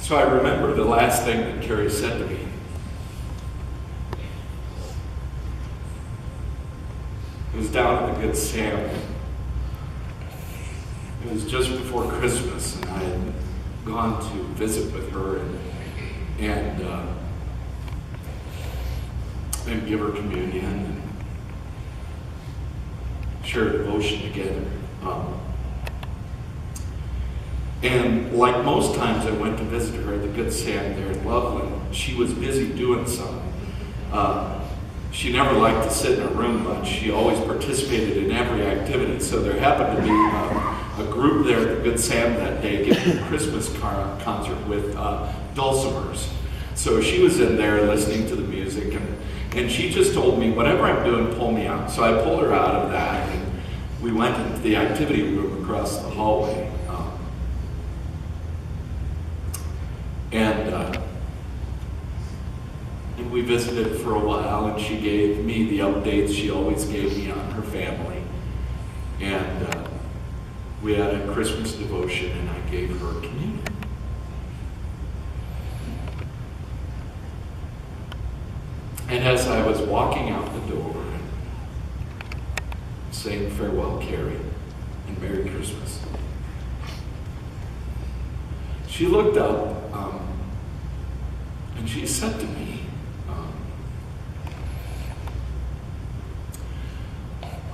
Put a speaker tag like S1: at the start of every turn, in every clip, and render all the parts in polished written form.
S1: So I remember the last thing that Carrie said to me. It was down at the Good Sam. It was just before Christmas, and I had gone to visit with her and give her communion and share devotion together. And like most times I went to visit her at the Good Sam there in Loveland, she was busy doing something. She never liked to sit in her room much. She always participated in every activity. So there happened to be a group there at the Good Sam that day giving a Christmas concert with dulcimers. So she was in there listening to the music, and she just told me, whatever I'm doing, pull me out. So I pulled her out of that, and we went into the activity room across the hallway. And we visited for a while, and she gave me the updates she always gave me on her family. And we had a Christmas devotion, and I gave her communion. And as I was walking out the door, saying farewell, Carrie, and Merry Christmas, she looked up and she said to me,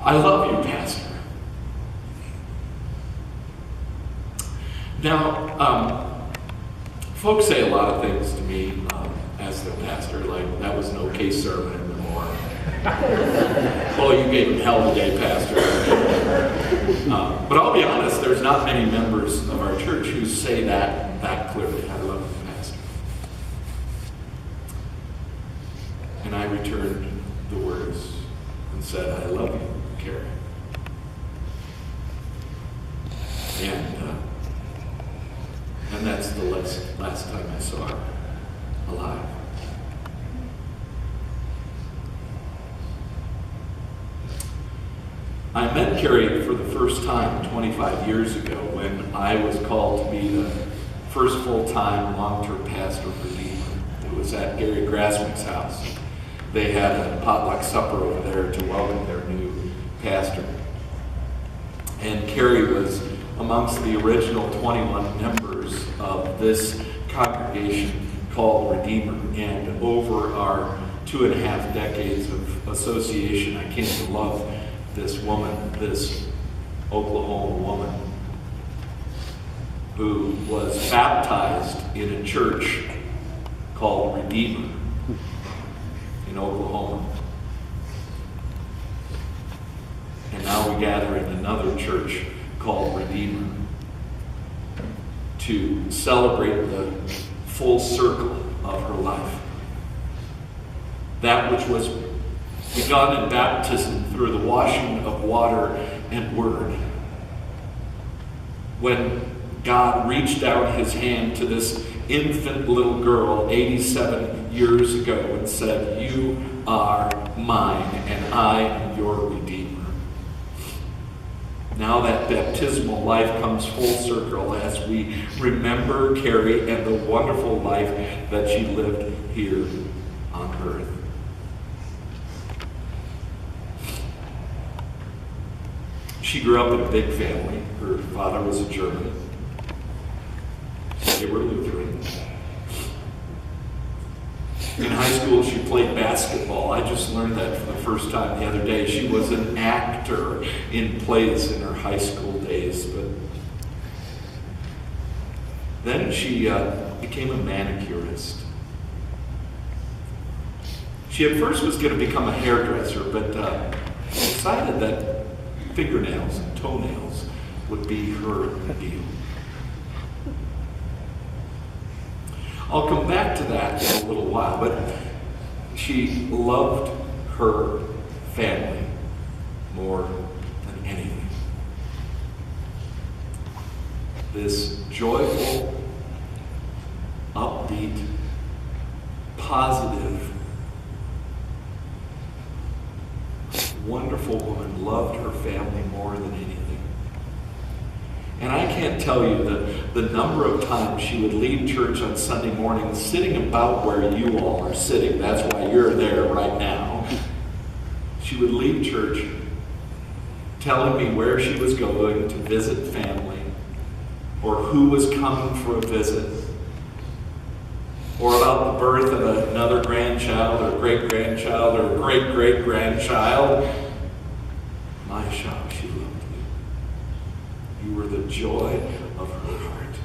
S1: I love you, Pastor. Now, folks say a lot of things to me as their pastor, like, that was an okay sermon, or, well, you gave him hell today, Pastor. But I'll be honest, there's not many members of our church who say that clearly. I love you, Pastor. And I returned the words and said, I love you, Carrie. And that's the last time I saw her alive. I met Carrie for the first time 25 years ago when I was called to be the first full-time long-term pastor of Redeemer. It was at Gary Grasswick's house. They had a potluck supper over there to welcome their new pastor. And Carrie was amongst the original 21 members of this congregation called Redeemer. And over our 2.5 decades of association, I came to love this woman, this Oklahoma woman, who was baptized in a church called Redeemer in Oklahoma. And now we gather in another church called Redeemer to celebrate the full circle of her life. That which was begun in baptism through the washing of water and word. When God reached out his hand to this infant little girl 87 years ago and said, you are mine and I am your Redeemer. Now that baptismal life comes full circle as we remember Carrie and the wonderful life that she lived here on earth. She grew up in a big family. Her father was a German. They were Lutheran. In high school, she played basketball. I just learned that for the first time the other day. She was an actor in plays in her high school days. But then she became a manicurist. She at first was going to become a hairdresser, but decided that fingernails and toenails would be her deal. I'll come back to that in a little while, but she loved her family more than anything. This joyful, upbeat, positive, wonderful woman loved her family more than anything. And I can't tell you the number of times she would leave church on Sunday morning sitting about where you all are sitting. That's why you're there right now. She would leave church telling me where she was going to visit family, or who was coming for a visit, or about the birth of another grandchild, or great-grandchild, or great-great-grandchild. My shop, she loved you. You were the joy of her heart.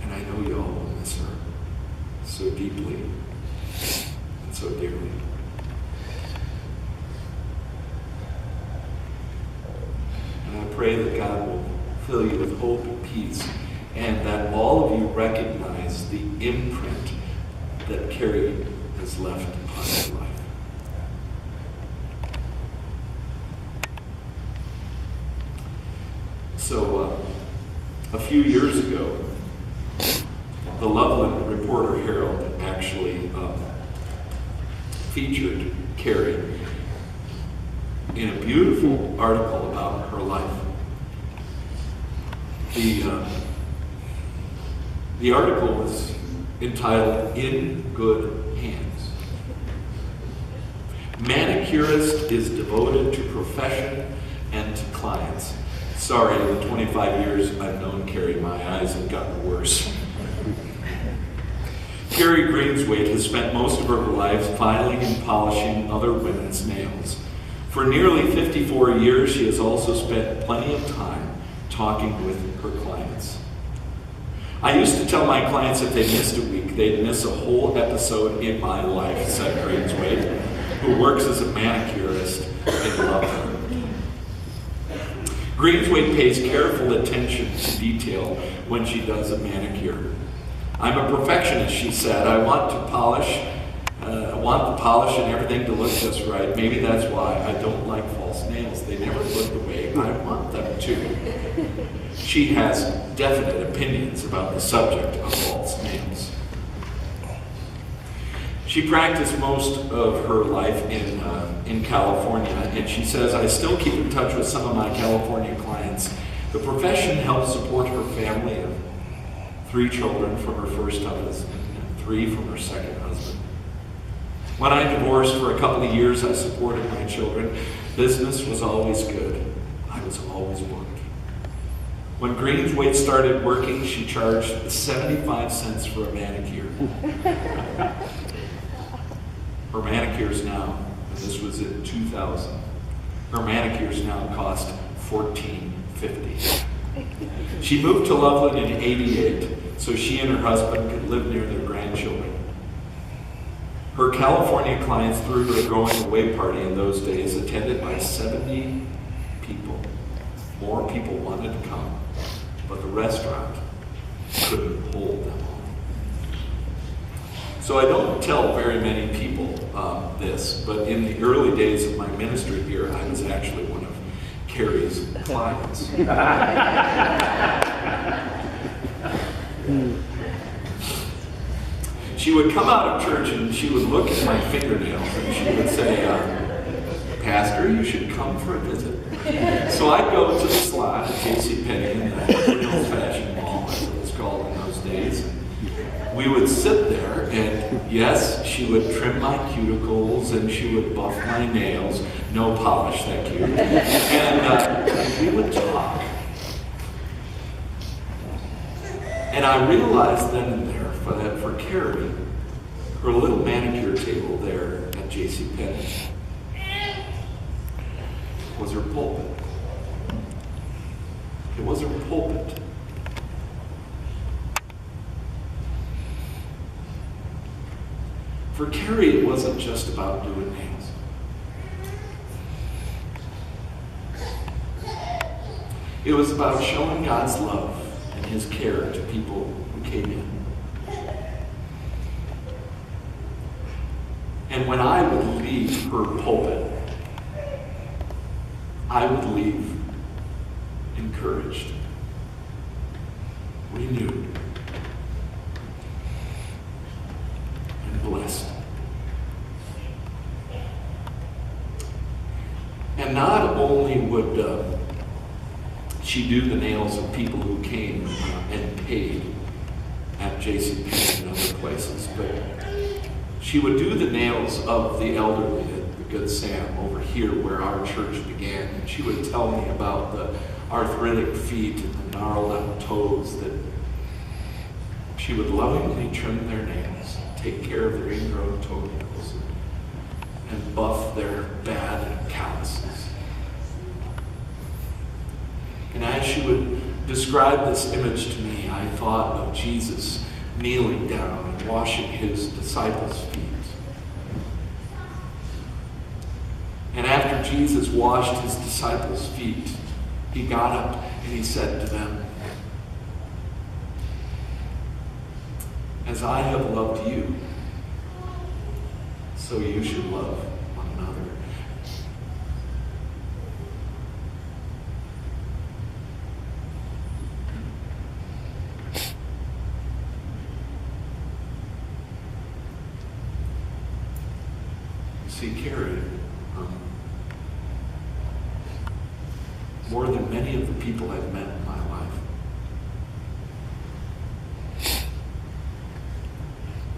S1: And I know you all will miss her so deeply and so dearly. And I pray that God will fill you with hope and peace, and that all of you recognize the imprint that Carrie has left upon your life. So, a few years ago, the Loveland Reporter Herald actually featured Carrie in a beautiful article about her life. The article was entitled, "In Good Hands." Manicurist is devoted to profession and to clients. Sorry, in the 25 years I've known Carrie, my eyes have gotten worse. Carrie Greenzweight has spent most of her life filing and polishing other women's nails. For nearly 54 years, she has also spent plenty of time talking with her clients. I used to tell my clients if they missed a week, they'd miss a whole episode in my life, said Greenzweight, who works as a manicurist in Loveland. Greenzweight pays careful attention to detail when she does a manicure. I'm a perfectionist, she said. I want the polish and everything to look just right. Maybe that's why I don't like false nails. They never look the way I want them to. She has definite opinions about the subject of false nails. She practiced most of her life in California, and she says, I still keep in touch with some of my California clients. The profession helps support her family of 3 children from her first husband and 3 from her second husband. When I divorced for a couple of years, I supported my children. Business was always good. I was always booked. When Greenzweight started working, she charged 75 cents for a manicure. Her manicures now, and this was in 2000, her manicures now cost $14.50. She moved to Loveland in '88 so she and her husband could live near their grandchildren. Her California clients threw her a going away party in those days, attended by 70 people. More people wanted to come, but the restaurant couldn't hold them all. So I don't tell very many people this, but in the early days of my ministry here, I was actually one of Carrie's clients. She would come out of church and she would look at my fingernails and she would say, Pastor, you should come for a visit. So I'd go to the slot at JCPenney in the old-fashioned mall, as it was called in those days. We would sit there and, yes, she would trim my cuticles and she would buff my nails. No polish, thank you. And we would talk. And I realized then and there that for Carrie, her little manicure table there at JCPenney was her pulpit. It was her pulpit. For Carrie, it wasn't just about doing nails. It was about showing God's love and His care to people who came in. And when I would leave her pulpit, I would leave encouraged, renewed, and blessed. And not only would She'd do the nails of people who came and paid at JCPenney and other places. But she would do the nails of the elderly at the Good Sam over here where our church began. And she would tell me about the arthritic feet and the gnarled out toes that she would lovingly trim their nails, take care of their ingrown toenails, and buff their bad calluses. And as she would describe this image to me, I thought of Jesus kneeling down and washing his disciples' feet. And after Jesus washed his disciples' feet, he got up and he said to them, "As I have loved you, so you should love one another." See, Carrie, more than many of the people I've met in my life,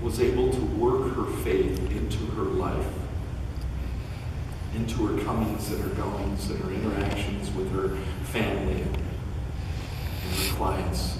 S1: was able to work her faith into her life, into her comings and her goings and her interactions with her family and her clients.